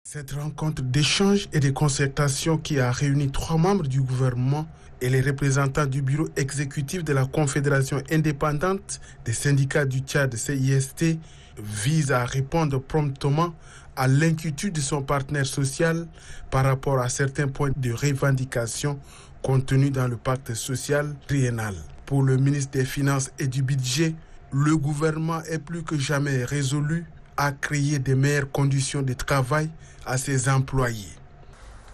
Cette rencontre d'échange et de concertation qui a réuni 3 membres du gouvernement et les représentants du bureau exécutif de la Confédération indépendante des syndicats du Tchad, CIST, vise à répondre promptement à l'inquiétude de son partenaire social par rapport à certains points de revendication contenus dans le pacte social triennal. Pour le ministre des Finances et du Budget, le gouvernement est plus que jamais résolu à créer de meilleures conditions de travail à ses employés.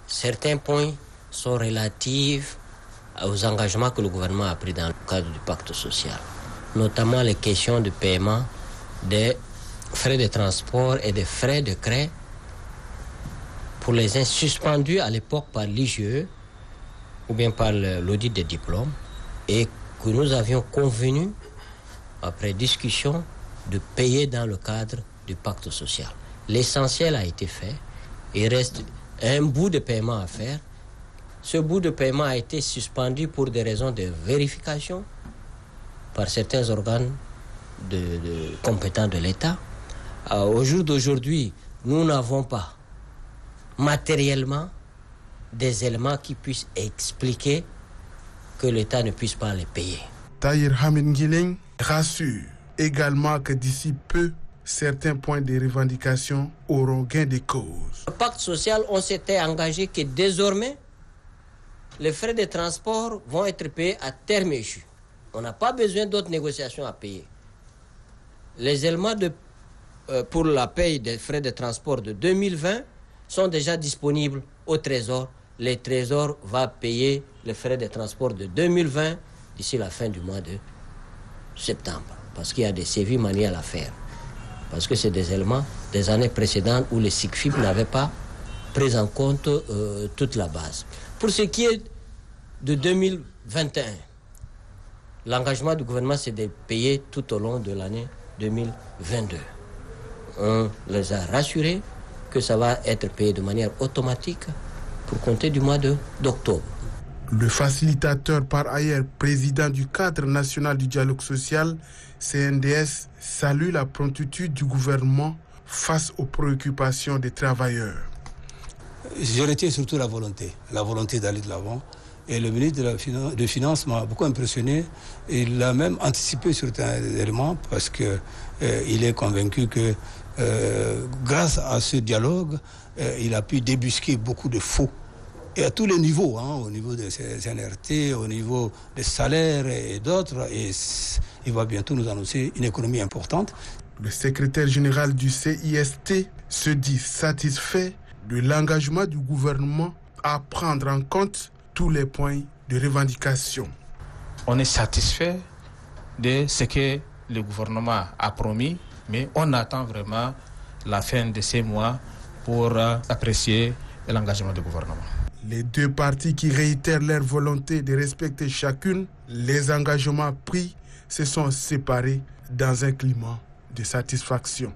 Certains points sont relatifs aux engagements que le gouvernement a pris dans le cadre du pacte social, notamment les questions de paiement des frais de transport et des frais de craie pour les suspendus à l'époque par l'IGE ou bien par l'audit des diplômes, et que nous avions convenu, après discussion, de payer dans le cadre du pacte social. L'essentiel a été fait. Il reste un bout de paiement à faire. Ce bout de paiement a été suspendu pour des raisons de vérification par certains organes compétents de l'État. Au jour d'aujourd'hui, nous n'avons pas matériellement des éléments qui puissent expliquer que l'État ne puisse pas les payer. Tahir Hamid Ngileng rassure également que d'ici peu, certains points de revendication auront gain de cause. Le pacte social, on s'était engagé que désormais, les frais de transport vont être payés à terme échu. On n'a pas besoin d'autres négociations à payer. Les éléments pour la paye des frais de transport de 2020 sont déjà disponibles au Trésor. Le Trésor va payer les frais de transport de 2020 d'ici la fin du mois de septembre, parce qu'il y a des sévices manuels à faire. Parce que c'est des éléments des années précédentes où les SICFIP n'avaient pas pris en compte toute la base. Pour ce qui est de 2021, l'engagement du gouvernement, c'est de payer tout au long de l'année 2022. On les a rassurés que ça va être payé de manière automatique pour compter du mois d'octobre. Le facilitateur, par ailleurs président du cadre national du dialogue social, CNDS, salue la promptitude du gouvernement face aux préoccupations des travailleurs. Je retiens surtout la volonté d'aller de l'avant. Et le ministre des Finances m'a beaucoup impressionné. Il a même anticipé sur certains éléments parce qu'il est convaincu que grâce à ce dialogue, il a pu débusquer beaucoup de faux. Et à tous les niveaux, au niveau des NRT, au niveau des salaires et d'autres. Et il va bientôt nous annoncer une économie importante. Le secrétaire général du CIST se dit satisfait de l'engagement du gouvernement à prendre en compte tous les points de revendication. On est satisfait de ce que le gouvernement a promis, mais on attend vraiment la fin de ces mois pour apprécier l'engagement du gouvernement. Les deux parties qui réitèrent leur volonté de respecter chacune les engagements pris se sont séparés dans un climat de satisfaction.